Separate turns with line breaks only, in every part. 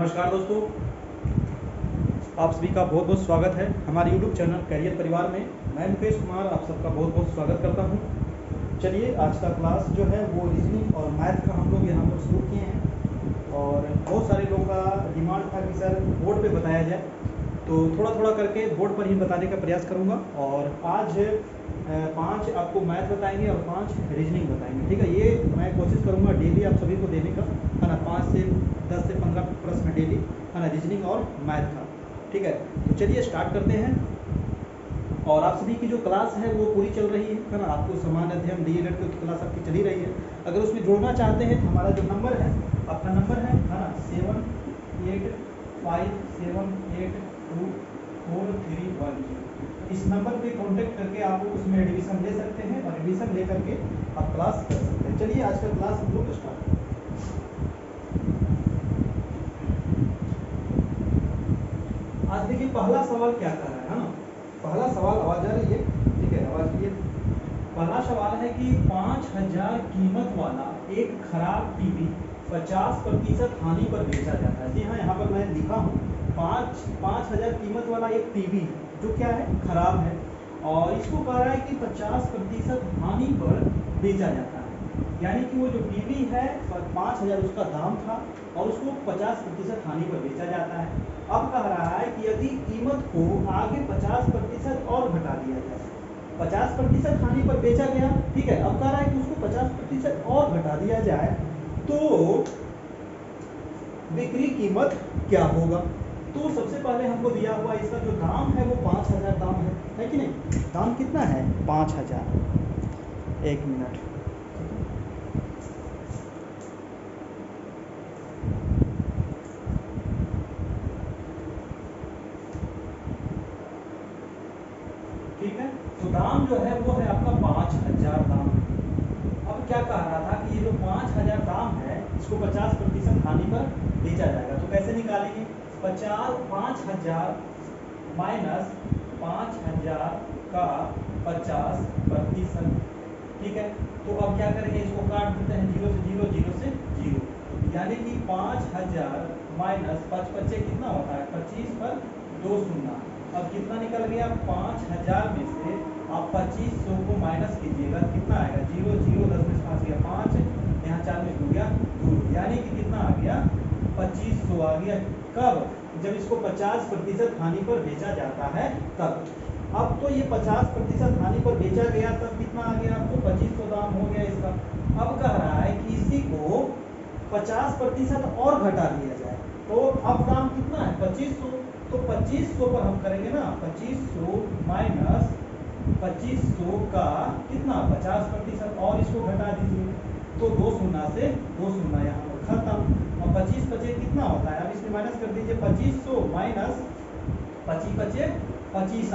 नमस्कार दोस्तों, आप सभी का बहुत बहुत स्वागत है हमारे YouTube चैनल कैरियर परिवार में। मैं मुकेश कुमार आप सबका बहुत बहुत स्वागत करता हूं। चलिए, आज का क्लास जो है वो रीजनिंग और मैथ का हम लोग यहाँ पर शुरू किए हैं और बहुत सारे लोगों का डिमांड था कि सर बोर्ड पे बताया जाए, तो थोड़ा थोड़ा करके बोर्ड पर ही बताने का प्रयास करूँगा। और आज 5 आपको मैथ बताएंगे और 5 रीजनिंग बताएंगे, ठीक है। ये मैं कोशिश करूँगा डेली आप सभी को देने का, है ना। 5 से 10 से 15 प्रश्न डेली, है ना, रीजनिंग और मैथ का, ठीक है। तो चलिए स्टार्ट करते हैं। और आप सभी की जो क्लास है वो पूरी चल रही है ना। आपको समान अध्ययन डीएलएड की क्लास आपकी चली रही है। अगर उसमें जुड़ना चाहते हैं तो हमारा जो नंबर है, आपका नंबर है ना 7857824310। इस नंबर पे कांटेक्ट करके आप उसमें एडमिशन ले सकते हैं और एडमिशन ले करके आप क्लास कर सकते हैं। चलिए आज का क्लास हम लोग स्टार्ट करते हैं। आज देखिए पहला सवाल क्या कर रहा है ना। पहला सवाल, आवाज आ रही है? ठीक है, आवाज क्लियर। पहला सवाल है कि 5000 कीमत वाला एक खराब टीवी 50% हानि पर बेचा जाता है। जी हाँ, यहाँ पर मैं लिखा हूँ 5000 कीमत वाला एक टीवी है जो क्या है, खराब है, और इसको कह रहा है कि 50% हानि पर बेचा जाता है। यानी कि वो जो टीवी है 5000 उसका दाम था और उसको 50% हानि पर बेचा जाता है। अब कह रहा है कि यदि कीमत को आगे 50% और घटा दिया जाए, 50% हानि पर बेचा गया, ठीक है। अब कह रहा है कि उसको 50% और घटा दिया जाए तो बिक्री कीमत क्या होगा। तो सबसे पहले हमको दिया हुआ इसका जो दाम है वो 5000 दाम है कि नहीं। दाम कितना है? 5000। एक मिनट, ठीक है। तो दाम जो है वो है आपका 5000 दाम। अब क्या कह रहा था कि ये जो 5000 दाम है इसको 50% हानि पर बेचा जाएगा। तो कैसे निकालेंगे? 5000 माइनस 5000 का 50%, ठीक है। तो अब क्या करेंगे, इसको काट देते हैं, 0 से 0, 0 से 0, यानी कि 5000 माइनस 5 पच्चे कितना होता है, 25 पर 2 शून्य। अब कितना निकल गया? 5000 में से आप 2500 को माइनस कीजिएगा, कितना आएगा? 0 0 10 में 5 गया 5, यहाँ 4 में हो गया 2, यानी कि कितना आ गया? 2500 आ गया। कब? जब इसको 50% हानि पर बेचा जाता है तब। अब तो ये 50% हानि पर बेचा गया तब कितना आ गया आपको? 2500 दाम हो गया इसका। अब कह रहा है कि इसी को 50% और घटा दिया जाए, तो अब दाम कितना है? 2500। तो 2500 पर हम करेंगे ना, 2500 माइनस 2500 का कितना? 50%, और इसको घटा दीजिए तो 2 शून्य से 2 शून्य यहाँ पर खत्म। और 25 पचे कितना होता है? अब इसमें माइनस कर दीजिए, 2500 माइनस 25 पचे 25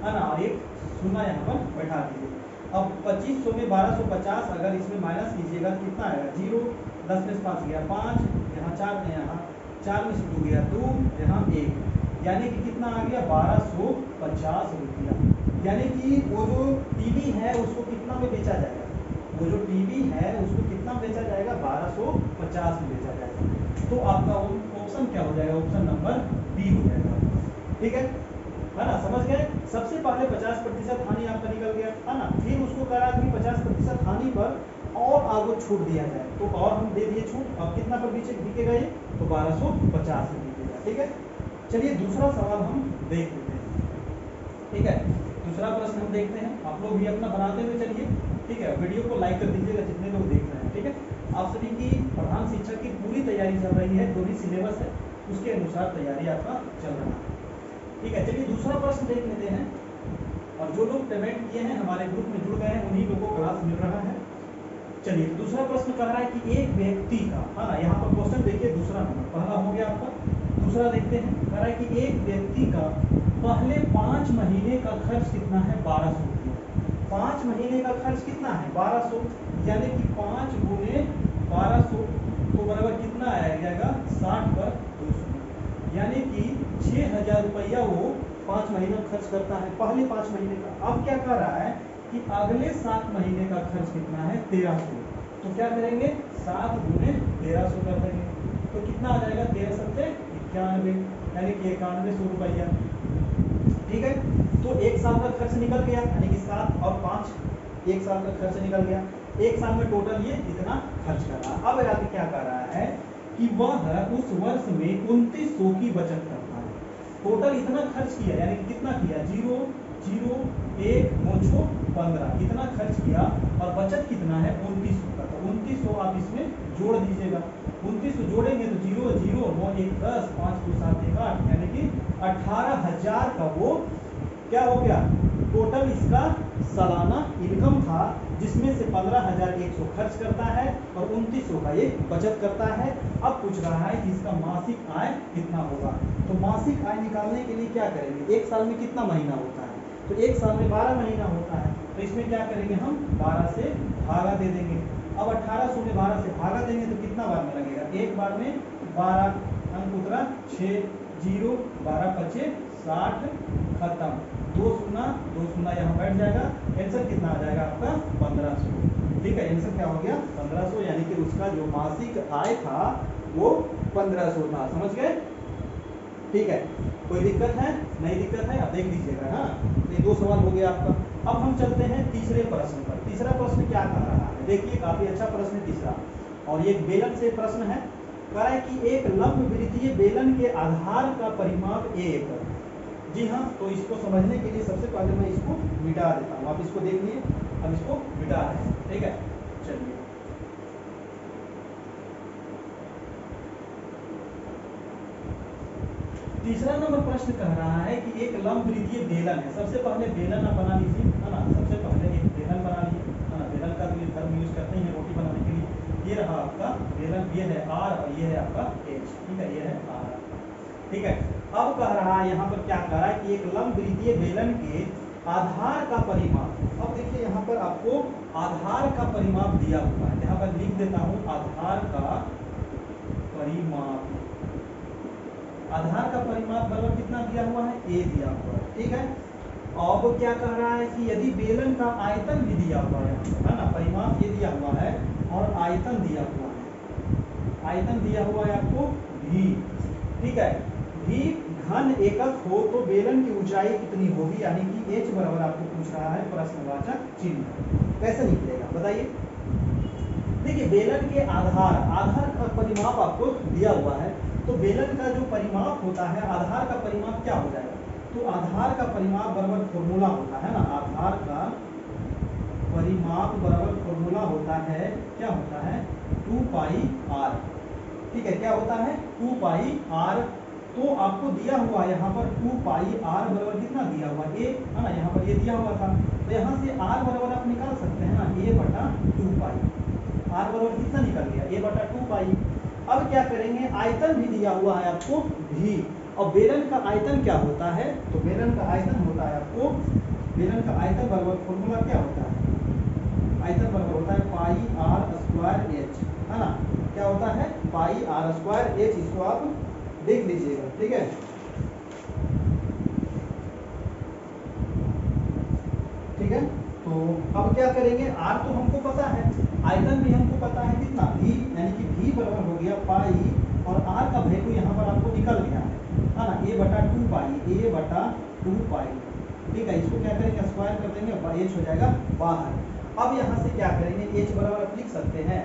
है ना, और एक शून्य यहाँ पर बैठा दीजिए। अब 2500 में 1250 अगर इसमें माइनस कीजिएगा कितना आएगा? 0 10 में 5 गया 5, यहाँ 4 में, यहाँ 4 में से 2 गया 2, यहाँ 1, यानी कि कितना आ गया? 1250 रुपया। यानी कि वो जो टीवी है उसको कितना में बेचा जाएगा? वो जो टीवी है उसको कितना बेचा जाएगा? 1250 में बेचा जाएगा। तो आपका ऑप्शन क्या हो जाएगा? ऑप्शन नंबर बी हो जाएगा, ठीक है ना। समझ गए? सबसे पहले 50% हानि आपका निकल गया, है ना। फिर उसको करा कि 50% हानि पर और आगे छूट दिया जाए, तो और हम दे दिए छूट। अब कितना पर बिकेगा ये? तो 1250 में बिकेगा, ठीक है। चलिए दूसरा सवाल हम देख लेते हैं, ठीक है। दूसरा प्रश्न हम देखते हैं, आप लोग भी अपना बनाते हुए चलिए, ठीक है। वीडियो को लाइक कर दीजिएगा जितने लोग देख रहे हैं, ठीक है। आप सभी की प्रधान शिक्षक की पूरी तैयारी चल रही है, जो भी सिलेबस है उसके अनुसार तैयारी आपका चल रहा है, ठीक है। चलिए दूसरा प्रश्न देख लेते हैं। और जो लोग पेमेंट किए हैं हमारे ग्रुप में जुड़ गए हैं उन्हीं लोगों को क्लास मिल रहा है। चलिए दूसरा प्रश्न कह रहा है कि एक व्यक्ति का, है ना, यहाँ पर क्वेश्चन देखिए, दूसरा नंबर, पहला हो गया आपका, दूसरा देखते हैं। कह रहा है कि एक व्यक्ति का पहले 5 महीने का खर्च कितना है? 1200 रुपया। 5 महीने का खर्च कितना है? 1200, यानी कि 5 गुने 1200 तो बराबर कितना आया जाएगा? 60 पर 200, यानी कि 6000 रुपया वो 5 महीने में खर्च करता है, पहले 5 महीने का। अब क्या कर रहा है कि अगले 7 महीने का खर्च कितना है? 1300। तो क्या करेंगे? 7 गुने 1300 कर देंगे, तो कितना आ जाएगा 13 सत्ते 91, यानी कि 9100 रुपया। ठीक है, तो एक साल का खर्च निकल गया, यानी कि 7 और 5 एक साल का खर्च निकल गया। एक साल में टोटल ये इतना खर्च कर रहा है। अब आगे क्या कर रहा है कि वह उस वर्ष में 2900 की बचत करता है। टोटल इतना खर्च किया, यानी कि कितना किया 0 0 1 9 15 इतना खर्च किया, और बचत कितना है 2900 का। तो 2900 आप इसमें जोड़ दीजिएगा। 2900 जोड़ेंगे तो 0 0 9 1 10 5 2 7 1 8, यानी कि 18,000 का वो क्या हो गया टोटल इसका सालाना इनकम था, जिसमें से 15,100 खर्च करता है और 2900 का ये बचत करता है। अब पूछ रहा है कि इसका मासिक आय कितना होगा। तो मासिक आय निकालने के लिए क्या करेंगे, एक साल में कितना महीना होता है, तो एक साल में 12 महीना होता है। तो इसमें क्या करेंगे हम 12 से भागा दे देंगे। अब 1800 में 12 से भागा देंगे तो कितना बार में लगेगा, एक बार में 12 अंक उतरा 6 0 12 25 60 खत्म, 2 0 यहाँ बैठ जाएगा। आंसर कितना आ जाएगा आपका 1500। ठीक है, आंसर क्या हो गया 1500, यानी कि उसका जो मासिक आय था वो 1500 था। समझ गए? ठीक है, कोई दिक्कत है? नहीं दिक्कत है, आप देख लीजिएगा। हाँ, तो ये 2 सवाल हो गया आपका। अब हम चलते हैं तीसरे प्रश्न पर। तीसरा प्रश्न क्या कह रहा है, देखिए काफी अच्छा प्रश्न है तीसरा, और ये बेलन से प्रश्न है। कह रहा है कि एक लंबवृत्तीय बेलन के आधार का परिमाप 1। जी हाँ, तो इसको समझने के लिए सबसे पहले मैं इसको मिटा देता हूँ। आप इसको देखिए, अब इसको मिटा रहे हैं। ठीक है, चलिए तीसरा नंबर प्रश्न कह रहा है कि एक लंबवृत्तीय बेलन है। सबसे पहले बेलन आप बना लीजिए, है ना। सबसे पहले एक बेलन बना लीजिए, है ना। बेलन का तो टर्म यूज करते हैं रोटी बनाने के लिए। ये रहा आपका बेलन, ये है आर और ये है आपका एच। ठीक है, ये है आर। ठीक है, अब कह रहा है यहाँ पर क्या कह रहा है कि एक लंबवृत्तीय बेलन के आधार का परिमाप। अब देखिए यहाँ पर आपको आधार का परिमाप दिया हुआ है, यहाँ पर लिख देता हूँ आधार का परिमाप। आधार का परिमाप बराबर कितना दिया हुआ है, ए दिया हुआ है। ठीक है, अब क्या कह रहा है कि यदि बेलन का आयतन भी दिया हुआ है, है ना। परिमाप ये दिया हुआ है और आयतन दिया हुआ है। आयतन दिया हुआ है आपको भी। ठीक है, भी घन एकक हो तो बेलन की ऊंचाई कितनी होगी, यानी कि h बराबर आपको पूछ रहा है प्रश्नवाचक चिन्ह। कैसे निकलेगा बताइए। देखिए बेलन के आधार का परिमाप आपको दिया हुआ है, तो बेलन का जो परिमाप होता है आधार का परिमाप क्या हो जाएगा, तो आधार का परिमाप बराबर फॉर्मूला होता है ना। आधार का परिमाप बराबर फॉर्मूला होता है, क्या होता है 2 पाई r। ठीक है, क्या होता है 2 पाई r। तो आपको दिया हुआ यहाँ पर 2 पाई r बराबर कितना दिया हुआ a, है ना। यहाँ पर ये दिया हुआ था, तो यहाँ से r बराबर आप निकाल सकते हैं ना, a बटा 2 पाई। r बराबर कितना निकल गया a बटा 2 पाई। अब क्या करेंगे, आयतन भी दिया हुआ है आपको भी, और बेलन का आयतन क्या होता है, तो बेलन का आयतन होता है आपको, बेलन का आयतन बराबर फॉर्मूला क्या होता है, आयतन बराबर होता है पाई r स्क्वायर h, है ना। क्या होता है पाई r स्क्वायर h, इसको आप देख लीजिएगा। ठीक है, ठीक है, तो अब क्या करेंगे, r तो हमको पता है, आयतन भी हमको पता है कितना v, यानी कि v बराबर हो गया पाई, और r का वैल्यू यहाँ पर आपको निकल गया है ना, a बटा 2 पाई, a बटा 2 पाई। ठीक है, इसको क्या करेंगे स्क्वायर कर देंगे, h हो जाएगा बाहर। अब यहाँ से क्या करेंगे, h बराबर आप लिख सकते हैं,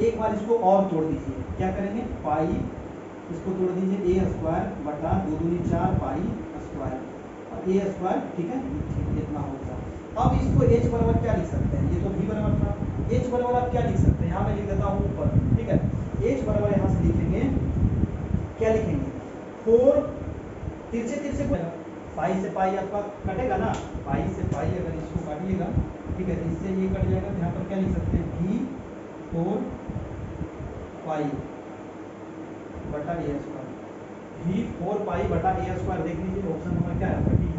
एक बार इसको और तोड़ दीजिए। क्या करेंगे पाई, इसको तोड़ दीजिए a स्क्वायर बटा 2 दूनी 4 पाई स्क्वायर और a स्क्वायर। ठीक है, इतना होगा। अब इसको h बराबर क्या लिख सकते हैं, ये तो v बराबर था, h बराबर आप क्या लिख सकते हैं, यहाँ मैं लिख देता हूँ ऊपर। ठीक है, h बराबर यहाँ से लिखेंगे, क्या लिखेंगे 4 तिरछे तिरछे पाई से पाई आपका कटेगा ना, पाई से पाई अगर इसको काटिएगा, ठीक है, इससे ये कट जाएगा, तो यहाँ पर क्या लिख सकते हैं v 4 पाई बटा a स्क्वायर, v 4 पाई बटा a स्क्वायर। देख लीजिए ऑप्शन नंबर क्या है, डी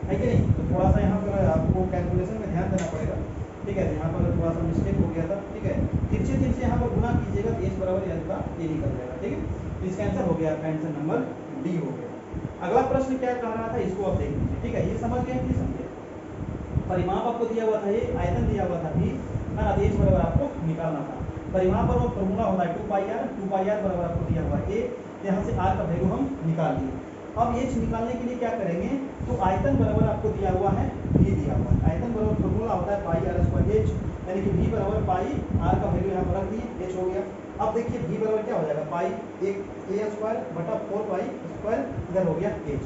है कि नहीं। तो थोड़ा सा यहाँ पर आपको कैलकुलेशन में ध्यान देना पड़ेगा। ठीक है, यहाँ पर थोड़ा सा मिस्टेक हो गया था। ठीक है, तिरछे तिरछे यहाँ पर गुना कीजिएगा तो h बराबर आपका a निकल जाएगा। ठीक है, तो इसका आंसर हो गया, आपका आंसर नंबर डी हो गया। अगला प्रश्न क्या कह रहा था, इसको आप देख लीजिए। ठीक है, ये समझ गए कि समझे, परिमाप आपको दिया हुआ था, ये आयतन दिया हुआ था भी, h बराबर आपको निकालना था। पर यहाँ पर वो फॉर्मूला होता है 2 पाई आर बराबर आपको दिया हुआ है ए, यहाँ से आर का वैल्यू हम निकाल लिए। अब एच निकालने के लिए क्या करेंगे, तो आयतन बराबर आपको दिया हुआ है v दिया हुआ है, आयतन बराबर फॉर्मूला होता है पाई आर स्क्वायर एच, यानी कि v बराबर पाई आर का वैल्यू यहाँ पर रख दिए, एच हो गया। अब देखिए v बराबर क्या हो जाएगा, पाई एक ए स्क्वायर बटा 4 पाई स्क्वायर, इधर हो गया एच।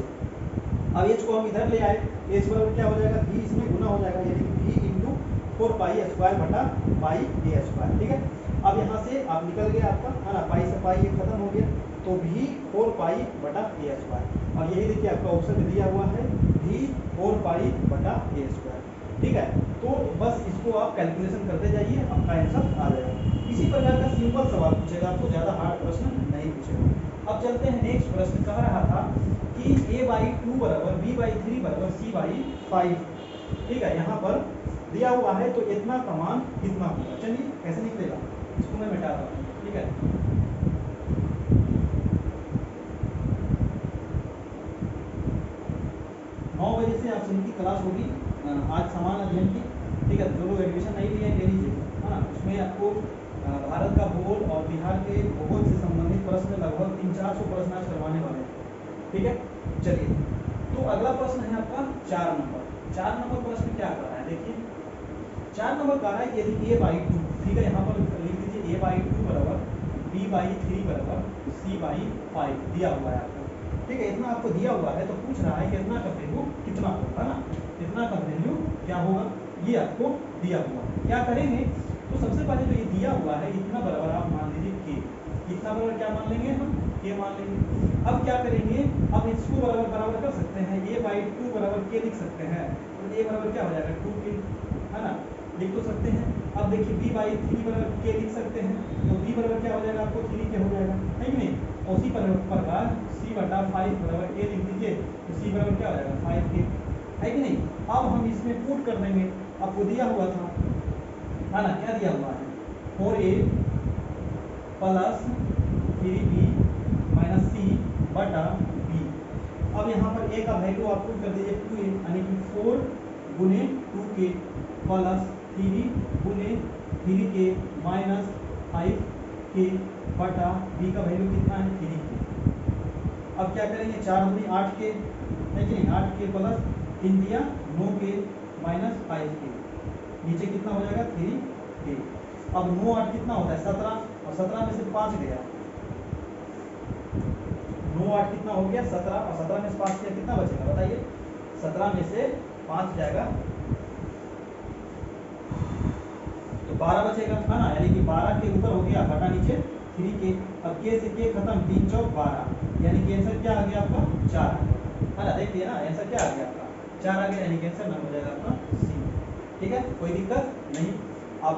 अब एच को हम इधर ले आए, एच बराबर क्या हो जाएगा, v इसमें गुना हो जाएगा, यानी कि v इंटू 4 पाई स्क्वायर बटा पाई ए स्क्वायर, ठीक है। अब यहाँ से आप निकल गया आपका, है ना, पाई से पाई ये खत्म हो गया, तो v 4 पाई बटा ए स्क्वायर, और यही देखिए आपका ऑप्शन में दिया हुआ है v 4 पाई बटा ए स्क्वायर, ठीक है। तो बस इसको आप कैलकुलेशन करते जाइए, आपका आंसर आ जाएगा। इसी प्रकार का सिंपल सवाल पूछेगा आपको, ज़्यादा हार्ड प्रश्न नहीं पूछेगा। अब चलते हैं नेक्स्ट प्रश्न, कह रहा था कि a/2 बराबर b/3 बराबर c/5, ठीक है। यहाँ पर दिया हुआ है, तो इतना का मान कितना होगा, चलिए कैसे निकलेगा, इसको मैं मिटा रहा हूँ, ठीक है। 9 बजे से आप सभी की क्लास होगी आज समान अध्ययन की, ठीक है। जो लोग एडमिशन नहीं लिए ले लीजिए, है ना। उसमें आपको भारत का भूगोल और बिहार के भूगोल से संबंधित प्रश्न लगभग 300-400 प्रश्न आज करवाने वाले हैं, ठीक है। चलिए, तो अगला प्रश्न है आपका 4 नंबर। 4 नंबर प्रश्न क्या कर रहा है, देखिए 4 नंबर कह रहा है यदि a/2, ठीक है, यहाँ पर लिख दीजिए a/2 बराबर b/3 बराबर c/5 दिया हुआ है आपको, ठीक है। इतना आपको दिया हुआ है, तो पूछ रहा है कि इतना का वैल्यू कितना होगा ना, इतना का वैल्यू क्या होगा, ये आपको दिया हुआ है। क्या करेंगे, तो सबसे पहले जो ये दिया हुआ है, इतना बराबर आप मान लीजिए के, इतना बराबर क्या मान लेंगे हम, के मान लेंगे। अब क्या करेंगे, अब इसको बराबर बराबर कर सकते हैं, a/2 बराबर के लिख सकते हैं, तो a बराबर क्या हो जाएगा 2k, है ना, लिख तो सकते हैं। अब देखिए b/3 बराबर के लिख सकते हैं, तो b बराबर क्या हो जाएगा आपको 3k हो जाएगा, है कि नहीं। उसी प्रकार c/5 बराबर a लिख दीजिए, तो c बराबर क्या हो जाएगा 5k, है कि नहीं। अब हम इसमें पुट कर देंगे, आपको दिया हुआ था, है ना, क्या दिया हुआ है 4a plus 3b minus c बटा b। अब यहाँ पर a का वैल्यू आप पुट कर दीजिए 2a, यानी कि 4 गुने 2k प्लस 3 गुने 3k माइनस 5k बटा b का वैल्यू कितना है 3k। अब क्या करेंगे, 4 दूनी 8k, है कि नहीं, 8k प्लस 3 दिया 9k माइनस 5k, नीचे कितना हो जाएगा 3k। अब 9 8 कितना होता है 17, और 17 में से 5 गया, 9 8 कितना हो गया 17, और 17 में से 5 गया, कितना बचेगा बताइए, 17 में से 5 जाएगा तो 12 बचेगा, है ना, यानी कि 12 के ऊपर हो गया बटा नीचे 3k। अब k से k खत्म, 3 चौक 12, यानी कि आंसर क्या आ गया आपका 4 आ गया, है ना। देखिए ना, आंसर क्या आ गया आपका 4 आ गया, यानी कि आंसर नंबर हो जाएगा आपका सी, ठीक है, कोई दिक्कत नहीं। आप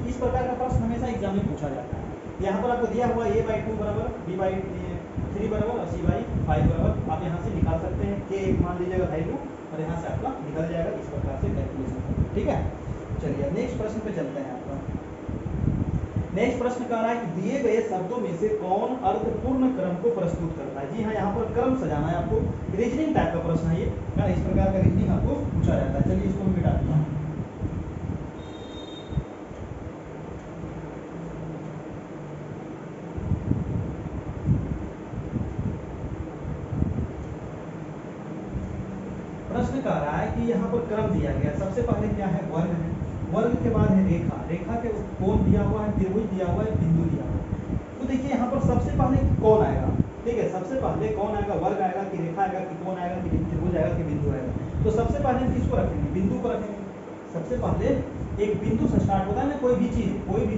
इस प्रकार का प्रश्न हमेशा एग्जाम में पूछा जाता है। यहाँ पर आपको दिया हुआ a/2 बराबर b/3 बराबर और c/5 बराबर, आप यहाँ से निकाल सकते हैं, k एक मान लीजिएगा वैल्यू, और यहाँ से आपका निकल जाएगा, इस प्रकार से कैलकुलेशन, ठीक है। चलिए नेक्स्ट प्रश्न पे चलते हैं आपका। नेक्स्ट प्रश्न कह रहा है कि दिए गए शब्दों में से कौन अर्थपूर्ण क्रम को प्रस्तुत करता है। जी हाँ, यहाँ पर क्रम सजाना है आपको, रीजनिंग टाइप का प्रश्न है ये, है ना, इस प्रकार का रीजनिंग आपको पूछा जाता है। चलिए इसको मैं मिटा देता हूँ। प्रश्न कह रहा है कि यहाँ पर क्रम दिया गया, सबसे पहले क्या है वर्ग है, वर्ग के बाद है रेखा, रेखा के कोण दिया हुआ है, त्रिभुज दिया हुआ है, बिंदु दिया हुआ है। तो देखिए यहाँ पर सबसे पहले कौन आएगा, ठीक है, सबसे पहले कौन आएगा, वर्ग आएगा कि रेखा आएगा कि कोण आएगा कि त्रिभुज आएगा कि बिंदु आएगा। तो सबसे पहले हम किसको रखेंगे, बिंदु को रखेंगे। सबसे पहले एक बिंदु से स्टार्ट होता है ना, कोई भी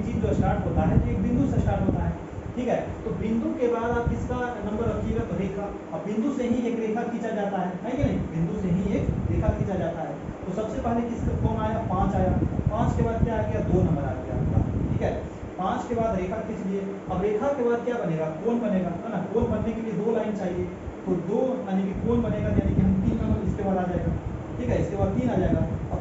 चीज जो स्टार्ट होता है तो एक बिंदु से स्टार्ट होता है, ठीक है। तो बिंदु के बाद आप किसका नंबर रखिएगा, तो रेखा, और बिंदु से ही एक रेखा खींचा जाता है कि नहीं, बिंदु से ही एक रेखा खींचा जाता है। तो सबसे पहले किसका कौन आया 5 आया, 5 के बाद क्या आ गया 2 नंबर आ गया आपका, ठीक है। 5 के बाद रेखा खींच लिए, अब रेखा के बाद क्या बनेगा कोण बनेगा, है ना, कोण बनने के लिए 2 लाइन चाहिए, तो 2 यानी कि कोण बनेगा, यानी कि हम 3 नंबर इसके बाद आ जाएगा, ठीक है, इसके बाद 3 आ जाएगा। अब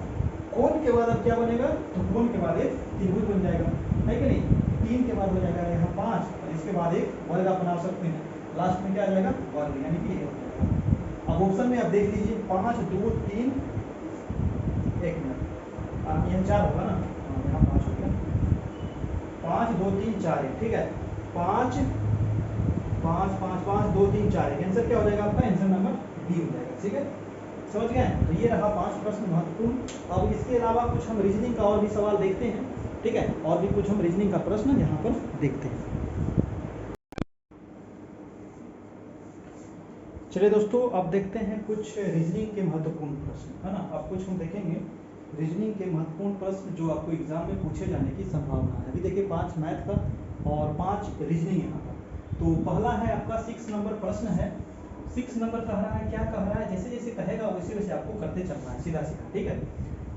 कोण के बाद अब क्या बनेगा, तो कोण के बाद एक त्रिभुज बन जाएगा, है कि नहीं। 3 के बाद हो जाएगा यहाँ 5, और इसके बाद एक वर्ग आप बना सकते हैं, लास्ट में क्या आ जाएगा वर्ग, यानी कि ये हो जाएगा। अब ऑप्शन में आप देख लीजिए 5 2 3, 1 मिनट, यहाँ 4 होगा ना, यहाँ 5 हो गया, 5 2 3 4 1, ठीक है, 5 5 5 5 2 3 4 1, आंसर क्या हो जाएगा आपका? आंसर नंबर बी हो जाएगा, ठीक है, समझ गए? तो ये रहा 5 प्रश्न महत्वपूर्ण। अब इसके अलावा कुछ हम रीजनिंग का और भी सवाल देखते हैं, ठीक है, और भी कुछ हम रीजनिंग का प्रश्न यहाँ पर देखते हैं। चलिए दोस्तों, अब देखते हैं कुछ रीजनिंग के महत्वपूर्ण प्रश्न, है ना। अब कुछ हम देखेंगे रीजनिंग के महत्वपूर्ण प्रश्न जो आपको एग्जाम में पूछे जाने की संभावना है। अभी देखिए 5 मैथ का और 5 रीजनिंग यहाँ का। तो पहला है आपका 6 नंबर प्रश्न है। 6 नंबर कह रहा है, क्या कह रहा है, जैसे जैसे कहेगा वैसे वैसे आपको करते चलना है, सीधा सीधा, ठीक है।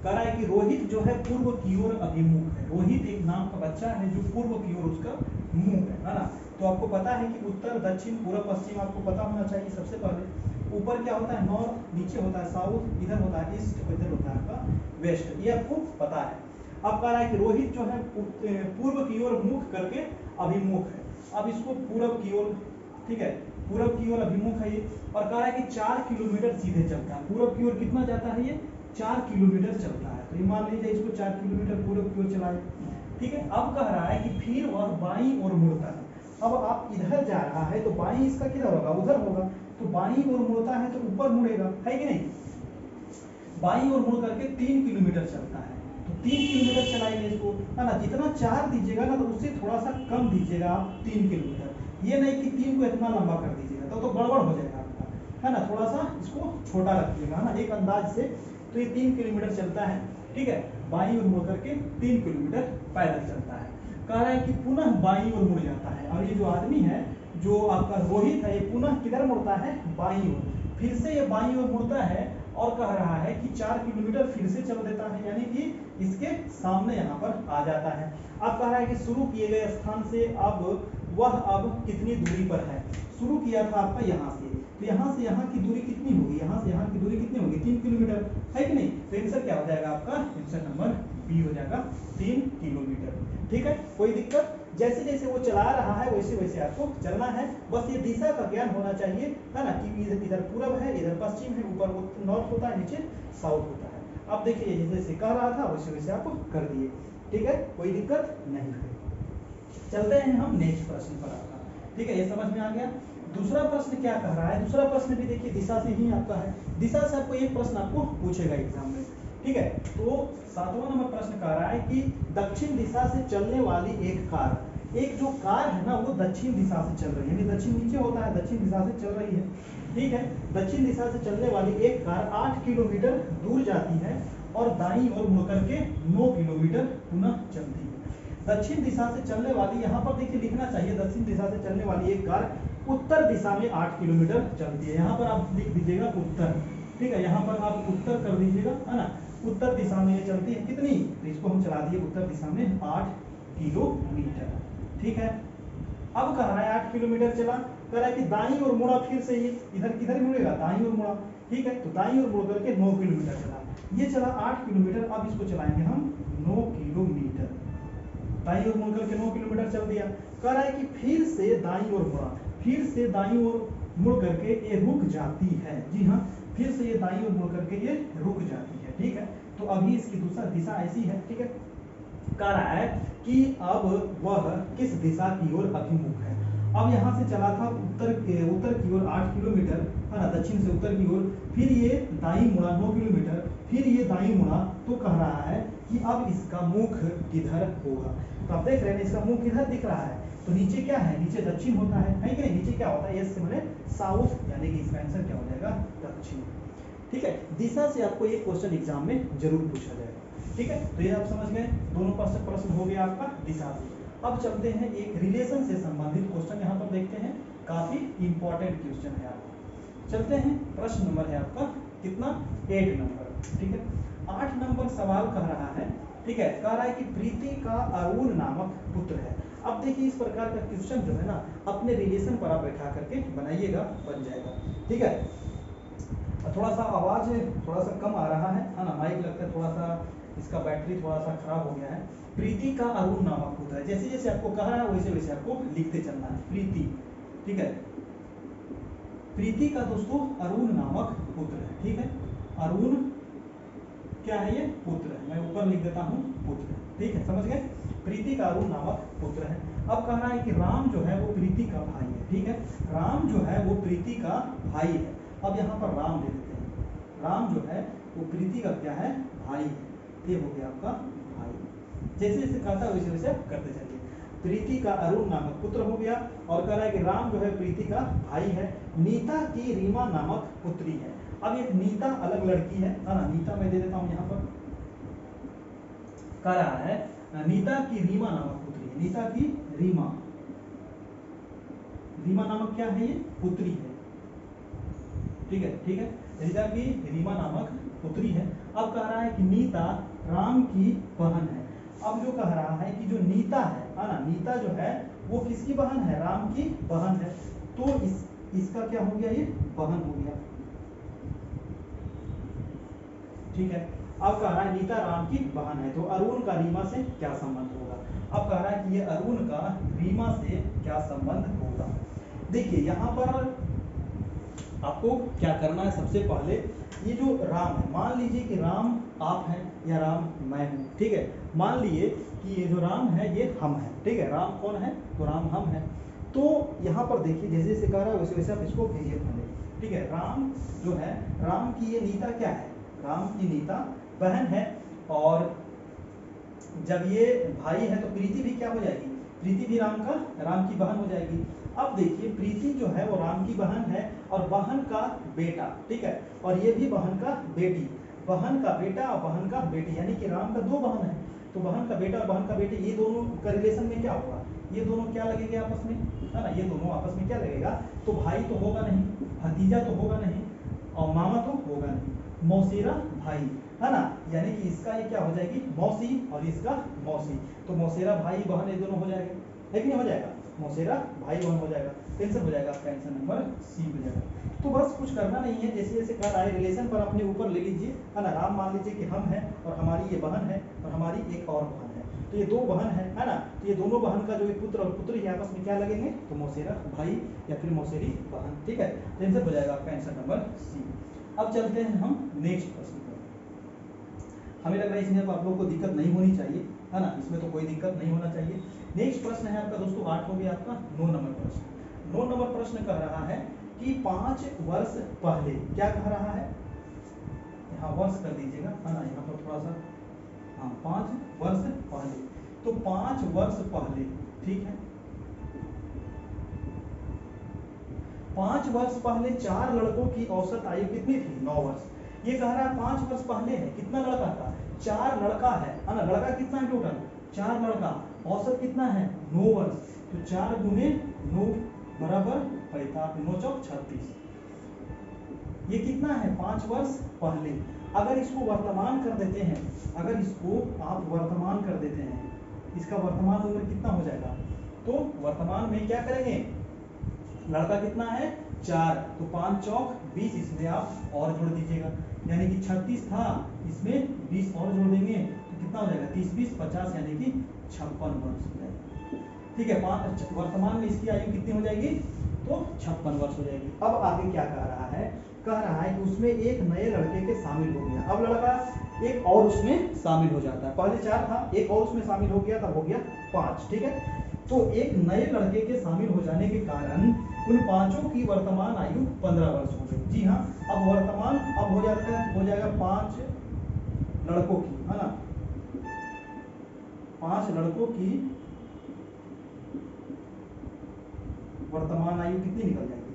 कह रहा है कि रोहित जो है पूर्व की ओर अभिमुख है। रोहित एक नाम का बच्चा है जो पूर्व की ओर उसका मुंह है ना। तो आपको पता है कि उत्तर, दक्षिण, पूर्व, पश्चिम आपको पता होना चाहिए सबसे पहले। ऊपर क्या होता है? नॉर्थ, नीचे होता है साउथ, इधर होता है ईस्ट और इधर होता है आपका वेस्ट, ये आपको पता है। अब कह रहा है कि रोहित जो है पूर्व की ओर मुख करके अभिमुख है। अब इसको पूर्व की ओर, ठीक है, पूर्व की ओर अभिमुख है ये, और कह रहा है कि 4 किलोमीटर सीधे चलता है। पूर्व की ओर कितना जाता है ये? 4 किलोमीटर चलता है। तो ये मान लीजिए इसको 4 किलोमीटर पूर्व की ओर चलाए, ठीक है। अब कह रहा है कि फिर वह बाईं ओर मुड़ता है। अब आप इधर जा रहा है तो बाईं इसका किधर होगा? उधर होगा। तो बाईं ओर मुड़ता है तो ऊपर मुड़ेगा, है कि नहीं? बाईं ओर मुड़ करके 3 किलोमीटर चलता है। तो 3 किलोमीटर चलाइए इसको, है ना। जितना 4 दीजिएगा ना, तो उससे थोड़ा सा कम दीजिएगा आप 3 किलोमीटर। ये नहीं कि 3 को इतना लंबा कर दीजिएगा, तो गड़बड़ हो जाएगा आपका, है ना। थोड़ा सा इसको छोटा रखिएगा, है ना, एक अंदाज से। तो ये 3 किलोमीटर चलता है, ठीक है। बाईं ओर मुड़ करके 3 किलोमीटर पैदल चलता है। कह रहा है कि पुनः बाईं ओर मुड़ जाता है। और ये जो आदमी है, जो आपका रोहित है, ये पुनः किधर मुड़ता है? बाईं ओर। फिर से ये बाईं ओर मुड़ता है और कह रहा है कि 4 किलोमीटर फिर से चल देता है, यानी कि इसके सामने यहाँ पर आ जाता है। अब कह रहा है कि शुरू किए गए स्थान से अब कितनी दूरी पर है? शुरू किया था आपका यहाँ से, तो यहाँ से यहाँ की दूरी कितनी होगी? यहाँ से यहाँ की दूरी कितनी होगी? 3 किलोमीटर, है कि नहीं? तो आंसर क्या हो जाएगा आपका? आंसर नंबर बी हो जाएगा, 3 किलोमीटर, ठीक है। कोई दिक्कत? जैसे जैसे वो चला रहा है वैसे वैसे आपको चलना है। बस ये दिशा का ज्ञान होना चाहिए, है ना, कि इधर पूरब है, इधर पश्चिम है, ऊपर नॉर्थ होता है, नीचे साउथ होता है। अब देखिए जैसे जैसे कह रहा था वैसे वैसे आप कर दिए, ठीक है, कोई दिक्कत नहीं है। चलते हैं हम नेक्स्ट प्रश्न पर आपका, ठीक है, ये समझ में आ गया। दूसरा प्रश्न क्या कह रहा है? दूसरा प्रश्न भी देखिए दिशा से ही आपका है। दिशा से आपको एक प्रश्न आपको पूछेगा एग्जाम में, ठीक है। तो 7वां नंबर प्रश्न कह रहा है कि दक्षिण दिशा से चलने वाली एक कार, एक जो कार है ना वो दक्षिण दिशा से चल रही है, यानी दक्षिण नीचे होता है, दक्षिण दिशा से चल रही है, ठीक है। दक्षिण दिशा से चलने वाली एक कार 8 किलोमीटर दूर जाती है और दाईं ओर मुड़ करके 9 किलोमीटर पुनः चलती है। दक्षिण दिशा से चलने वाली, यहाँ पर देखिए लिखना चाहिए, दक्षिण दिशा से चलने वाली एक कार उत्तर दिशा में 8 किलोमीटर चलती है। यहाँ पर आप लिख दीजिएगा उत्तर, ठीक है, यहाँ पर आप उत्तर कर दीजिएगा, है ना। उत्तर दिशा में ये चलती है कितनी? तो इसको हम चला दिए उत्तर दिशा में 8 किलोमीटर, ठीक है। अब कह रहा है 8 किलोमीटर चला, कह रहा है कि दाईं ओर मुड़ा, फिर से ये इधर किधर मुड़ेगा? दाईं ओर मुड़ा, ठीक है। तो दाईं ओर मुड़ करके 9 किलोमीटर चला, ये चला 8 किलोमीटर। अब इसको चलाएंगे हम 9 किलोमीटर, दाईं ओर मुड़ करके 9 किलोमीटर चल दिया। कह रहा है कि फिर से दाईं ओर मुड़ा, फिर से दाईं ओर मुड़ करके ये रुक जाती है। जी हाँ, फिर से ये दाईं ओर मुड़ करके ये रुक जाती है, ठीक है। तो अभी इसकी दूसरा दिशा ऐसी है, ठीक है। कह रहा है कि अब वह किस दिशा की ओर अभिमुख है? अब यहाँ से चला था उत्तर की ओर 8 किलोमीटर, है ना, दक्षिण से उत्तर की ओर, फिर ये दाईं मुड़ा 9 किलोमीटर, फिर ये दाईं मुड़ा। तो कह रहा है कि अब इसका मुख किधर होगा? तो आप देख रहे हैं इसका मुख किधर दिख रहा है? तो नीचे क्या है? नीचे दक्षिण होता है कि नहीं? नीचे क्या होता है? यस से मैंने साउथ, यानी कि इसका आंसर क्या हो जाएगा? दक्षिण, ठीक है। दिशा से आपको ये क्वेश्चन एग्जाम में जरूर पूछा जाएगा, ठीक है। तो ये आप समझ गए, दोनों प्रश्न हो गया आपका दिशा से। अब चलते हैं एक रिलेशन से संबंधित क्वेश्चन यहाँ पर देखते हैं, काफी इंपॉर्टेंट क्वेश्चन है आपका। चलते हैं, प्रश्न नंबर है आपका कितना? 8 नंबर, ठीक है। 8 नंबर सवाल कह रहा है, ठीक है, कह रहा है कि प्रीति का अरुण नामक पुत्र है। अब देखिए इस प्रकार का क्वेश्चन जो है ना, अपने रिलेशन पर आप बैठा करके बनाइएगा, बन जाएगा, ठीक है। थोड़ा सा आवाज थोड़ा सा कम आ रहा है ना, माइक लगता है थोड़ा सा इसका बैटरी थोड़ा सा खराब हो गया है। प्रीति का अरुण नामक पुत्र है, जैसे जैसे आपको कह रहा है वैसे वैसे आपको लिखते चलना है। प्रीति, ठीक है, प्रीति का दोस्तों अरुण नामक पुत्र है, ठीक है। अरुण क्या है, ये पुत्र है। मैं ऊपर लिख देता हूँ पुत्र, ठीक है, समझ गए। प्रीति का अरुण नामक पुत्र है। अब कह रहा है कि राम जो है वो प्रीति का भाई है, ठीक है, राम जो है वो प्रीति का भाई है। अब यहाँ पर राम ले लेते हैं, राम जो है वो प्रीति का क्या है, भाई है। ये हो गया आपका भाई। जैसे जैसे कहता है वैसे वैसे करते चलिए। प्रीति का अरुण नामक पुत्र हो गया, और कह रहा है कि राम जो है प्रीति का भाई है। नीता की रीमा नामक पुत्री है। अब एक नीता अलग लड़की है ना, नीता मैं दे देता हूं यहाँ पर। कह रहा है नीता की रीमा नामक पुत्री है, नीता की रीमा, रीमा नामक क्या है, ये पुत्री है, ठीक है, ठीक है, नीता की रीमा नामक पुत्री है। अब कह रहा है कि नीता राम की बहन है। अब जो कह रहा है कि जो नीता है ना, नीता जो है वो किसकी बहन है, राम की बहन है। तो इसका क्या हो गया, ये बहन हो गया, ठीक है। अब कह रहा है नीता राम की बहन है, तो अरुण का रीमा से क्या संबंध होगा। अब कह रहा है कि ये अरुण का रीमा से क्या संबंध होगा। देखिए यहाँ पर आपको क्या करना है, सबसे पहले ये जो राम है, मान लीजिए कि राम आप हैं या राम मैं हूं, ठीक है। मान लिए कि ये जो राम है ये हम है, ठीक है, राम कौन है, तो राम हम है। तो यहाँ पर देखिए जैसे जैसे कह रहा है वैसे वैसे आप इसको भेजिए पहले, ठीक है। राम जो है, राम की ये नीता क्या है, राम की नीता बहन है, और जब ये भाई है तो प्रीति भी क्या हो जाएगी, प्रीति भी राम की बहन हो जाएगी। अब देखिए प्रीति जो है वो राम की बहन है, और बहन का बेटा, ठीक है, और ये भी बहन का बेटी, बहन का बेटा और बहन का बेटी, यानी कि राम का दो बहन है। तो बहन का बेटा और बहन का बेटी, ये दोनों का रिलेशन में क्या होगा, ये दोनों क्या लगेंगे आपस में, है ना, ये दोनों आपस में क्या लगेगा, तो भाई तो होगा नहीं, भतीजा तो होगा नहीं, और मामा तो होगा नहीं, मौसेरा भाई, है ना, यानी कि इसका ये क्या हो जाएगी, मौसी, और इसका मौसी। तो मौसेरा भाई बहन ये दोनों हो जाएगा, है कि नहीं हो जाएगा, मौसेरा भाई बहन हो जाएगा। आंसर हो जाएगा आपका, आंसर नंबर सी हो जाएगा। तो बस कुछ करना नहीं है, जैसे जैसे कर आए रिलेशन पर अपने ऊपर ले लीजिए, है ना। राम मान लीजिए कि हम हैं और हमारी ये बहन है और हमारी एक और बहन है, तो ये दो बहन है ना। तो ये दोनों बहन का जो एक पुत्र और पुत्री है आपस में क्या लगेंगे, तो मौसेरा भाई या फिर मौसेरी बहन, ठीक है। तो आंसर हो जाएगा आपका, आंसर नंबर सी। अब चलते हैं हम नेक्स्ट प्रश्न पर। हमें लग रहा है इसमें आप लोगों को दिक्कत नहीं होनी चाहिए, है ना, इसमें तो कोई दिक्कत नहीं होना चाहिए। नेक्स्ट प्रश्न है आपका दोस्तों 8 हो गया आपका 9 नंबर प्रश्न। 9 नंबर प्रश्न कह रहा है कि 5 वर्ष पहले, क्या कह रहा है, यहाँ वर्ष कर दीजिएगा, है ना, यहाँ पर थोड़ा सा, हाँ 5 वर्ष पहले, तो 5 वर्ष पहले, ठीक है, 5 वर्ष पहले 4 लड़कों की औसत आयु कितनी थी, 9 वर्ष। ये कह रहा है 5 वर्ष पहले है, कितना लड़का था, 4 लड़का है ना, लड़का कितना है टोटल, 4 लड़का, औसत कितना है, 9 वर्ष। तो 4 गुने 9 बराबर 45, 9 चौक 36। ये कितना है, 5 वर्ष पहले। अगर इसको वर्तमान कर देते हैं, अगर इसको आप वर्तमान कर देते हैं, इसका वर्तमान उम्र कितना हो जाएगा, तो वर्तमान में क्या करेंगे, लड़का कितना है 4, तो 5 चौक 20, इसमें आप और जोड़ दीजिएगा, यानी कि 36 था, इसमें 20 और जोड़ देंगे तो कितना हो जाएगा, 30 20 50, यानी कि 56 वर्ष हो जाएगा, ठीक है। वर्तमान में इसकी आयु कितनी हो जाएगी, तो 56 वर्ष हो जाएगी। अब आगे क्या कह रहा है, कह रहा है कि उसमें एक नए लड़के के शामिल हो गया। अब लड़का एक और उसमें शामिल हो जाता है, पहले 4 था, एक और उसमें शामिल हो गया, तब हो गया 5, ठीक है। तो एक नए लड़के के शामिल हो जाने के कारण उन पांचों की वर्तमान आयु 15 वर्ष हो गई। जी हाँ, अब वर्तमान अब हो जाएगा 5 लड़कों की, है ना, 5 लड़कों की वर्तमान आयु कितनी निकल जाएगी,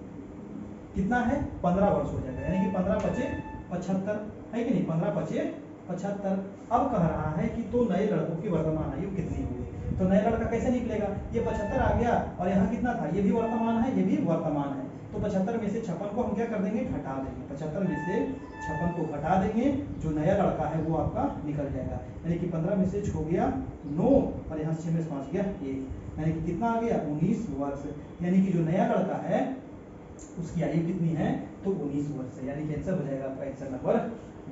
कितना है, 15 वर्ष हो जाएगा, यानी कि 15 पचे 75, है कि नहीं, 15 पचे 75। अब कह रहा है कि तो नए लड़कों की वर्तमान आयु कितनी हुई, तो नया लड़का कैसे निकलेगा, ये 75 आ गया, और यहाँ कितना था, ये भी वर्तमान है, ये भी वर्तमान है, तो 75 में से 56 को हम क्या कर देंगे, घटा देंगे, 75 में से 56 को घटा देंगे, जो नया लड़का है वो आपका निकल जाएगा, यानी कि 15 में से हो गया 9, और यहाँ 6 में से 5 गया 1, यानी कि कितना आ गया, 19 वर्ष। यानी कि जो नया लड़का है उसकी आयु कितनी है, तो 19 वर्ष है, यानी कि आंसर हो जाएगा आपका, आंसर नंबर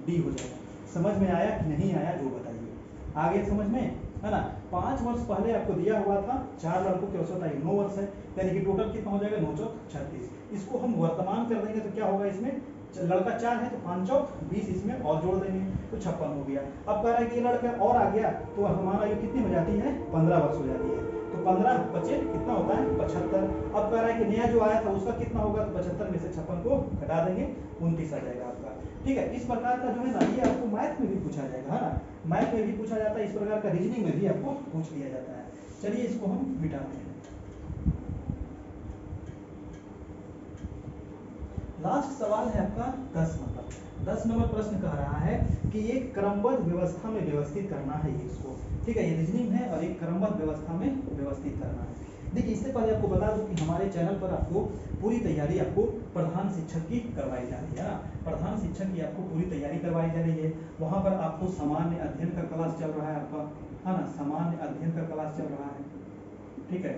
डी हो जाएगा। समझ में आया कि नहीं आया, जो बताइए, आ गया समझ में, है ना। 5 वर्ष पहले आपको दिया हुआ था 4 लड़कों की औसत आयु 9 वर्ष है, यानी कि टोटल कितना हो जाएगा, 9 चौक 36। इसको हम वर्तमान कर देंगे तो क्या होगा, इसमें लड़का 4 है तो 5 चौक 20 इसमें और जोड़ देंगे तो 56 हो गया। अब कह रहा है कि ये लड़का और आ गया तो हमारा आयु कितनी हो जाती है, 15 वर्ष हो जाती है। तो 15 बचे कितना होता है, 75। अब कह रहा है कि नया जो आया था उसका कितना होगा, तो 75 में से 56 को घटा देंगे, 29 आ जाएगा आपका। ठीक है, इस प्रकार का जो है ना ये आपको मैथ में भी पूछा जाएगा, है ना, मैथ में भी पूछा जाता है, इस प्रकार का रीजनिंग में भी आपको पूछ लिया जाता है। चलिए इसको हम मिटाते हैं। लास्ट सवाल है आपका 10 नंबर। 10 नंबर प्रश्न कह रहा है कि एक क्रमबद्ध व्यवस्था में व्यवस्थित करना है इसको। ठीक है, ये रीजनिंग है और एक क्रमबद्ध व्यवस्था में व्यवस्थित करना है। देखिए इससे पहले आपको बता दूं कि हमारे चैनल पर आपको पूरी तैयारी आपको प्रधान शिक्षक की करवाई जा रही है ना, प्रधान शिक्षक की आपको पूरी तैयारी करवाई जा रही है। वहाँ पर आपको सामान्य अध्ययन का क्लास चल रहा है आपका, है ना, सामान्य अध्ययन का क्लास चल रहा है। ठीक है,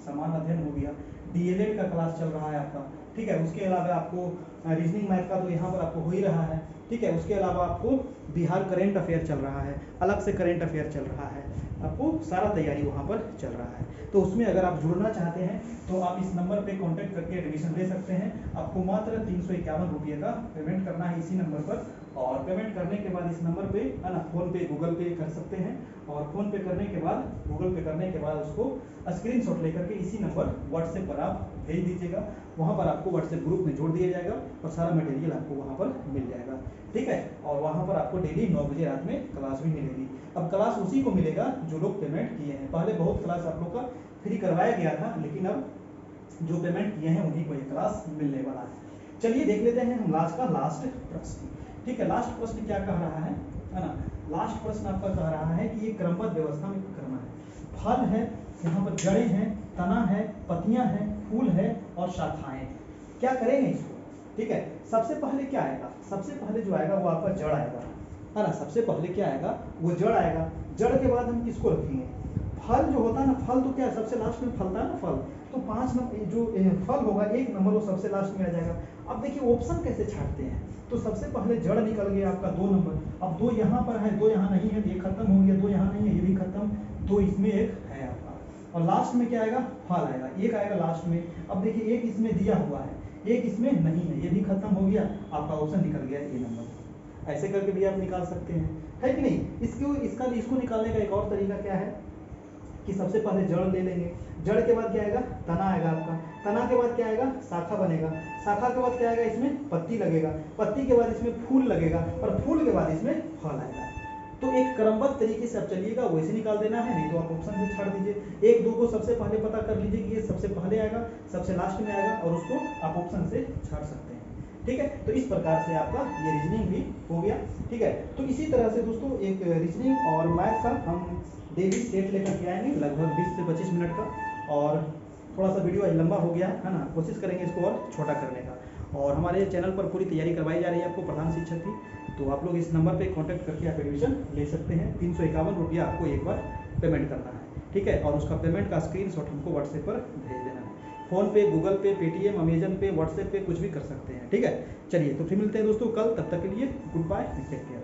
सामान्य अध्ययन हो गया, डीएलएड का क्लास चल रहा है आपका। ठीक है, उसके अलावा आपको रीजनिंग मैथ का तो यहाँ पर आपको हो ही रहा है। ठीक है, उसके अलावा आपको बिहार करेंट अफेयर चल रहा है, अलग से करेंट अफेयर चल रहा है, आपको सारा तैयारी वहाँ पर चल रहा है। तो उसमें अगर आप जुड़ना चाहते हैं तो आप इस नंबर पे कांटेक्ट करके एडमिशन ले सकते हैं। आपको मात्र 351 रुपये का पेमेंट करना है इसी नंबर पर, और पेमेंट करने के बाद इस नंबर पे, है ना, फोन पे गूगल पे कर सकते हैं, और फोन पे करने के बाद गूगल पे करने के बाद उसको स्क्रीनशॉट लेकर के इसी नंबर व्हाट्सएप पर आप भेज दीजिएगा। वहाँ पर आपको व्हाट्सएप ग्रुप में जोड़ दिया जाएगा और सारा मटेरियल आपको वहाँ पर मिल जाएगा। ठीक है, और वहाँ पर आपको डेली 9 बजे रात में क्लास भी मिलेगी। अब क्लास उसी को मिलेगा जो लोग पेमेंट किए हैं। पहले बहुत क्लास आप लोग का फ्री करवाया गया था, लेकिन अब जो पेमेंट किए हैं उन्हीं को ये क्लास मिलने वाला है। चलिए देख लेते हैं हम लास्ट प्रश्न। ठीक है, लास्ट प्रश्न क्या कह रहा है ना, लास्ट प्रश्न आपका कह रहा है कि ये क्रमबद्ध व्यवस्था में करना है। फल है, यहाँ पर जड़ें हैं, तना है, पत्तियां हैं, फूल है और शाखाएं। क्या करेंगे इसको? ठीक है, सबसे पहले क्या आएगा, सबसे पहले जो आएगा वो आपका जड़ आएगा, है ना, सबसे पहले क्या आएगा, वो जड़ आएगा। जड़ के बाद हम किसको रखेंगे, फल जो होता है ना, फल तो क्या सबसे लास्ट में फलता है ना फल, तो 5 नंबर जो फल होगा 1 नंबर वो सबसे लास्ट में आ जाएगा। अब देखिए ऑप्शन कैसे छाटते हैं, तो सबसे पहले जड़ निकल गया आपका 2 नंबर, अब 2 यहाँ पर है, 2 यहाँ नहीं है, तो ये खत्म हो गया, 2 यहाँ नहीं है, ये भी खत्म, 2 इसमें एक है आपका, और लास्ट में क्या आएगा, फल आएगा, 1 आएगा लास्ट में। अब देखिए 1 इसमें दिया हुआ है, 1 इसमें नहीं है, ये भी खत्म हो गया, आपका ऑप्शन निकल गया ए नंबर। ऐसे करके भी आप निकाल सकते हैं, है कि नहीं। इसको निकालने का एक और तरीका क्या है कि सबसे पहले जड़ ले लेंगे, जड़ के बाद क्या आएगा, तना आएगा आपका, तना के बाद क्या आएगा, शाखा बनेगा, शाखा के बाद क्या आएगा, इसमें पत्ती लगेगा, पत्ती के बाद इसमें फूल लगेगा, और फूल के बाद इसमें फल आएगा। तो एक क्रमबद्ध तरीके से आप चलिएगा, वैसे निकाल देना है, नहीं तो आप ऑप्शन से छाड़ दीजिए। 1 2 को सबसे पहले पता कर लीजिए कि ये सबसे पहले आएगा, सबसे लास्ट में आएगा, और उसको आप ऑप्शन से छाड़ सकते हैं। ठीक है, तो इस प्रकार से आपका ये रीजनिंग भी हो गया। ठीक है, तो इसी तरह से दोस्तों एक रीजनिंग और मैथ का हम डेली सेट लेकर के आएंगे, लगभग 20 से 25 मिनट का, और थोड़ा सा वीडियो आज लंबा हो गया है ना, कोशिश करेंगे इसको और छोटा करने का। और हमारे चैनल पर पूरी तैयारी करवाई जा रही है आपको प्रधान शिक्षक की, तो आप लोग इस नंबर पे कांटेक्ट करके आप एडमिशन ले सकते हैं। 351 रुपया आपको एक बार पेमेंट करना है। ठीक है, और उसका पेमेंट का स्क्रीनशॉट हमको व्हाट्सएप पर भेज देना है। फ़ोन पे, गूगल पे, पेटीएम, अमेजन पे, व्हाट्सएप पे कुछ भी कर सकते हैं। ठीक है, चलिए तो फिर मिलते हैं दोस्तों कल, तब तक के लिए गुड बाय, टेक केयर।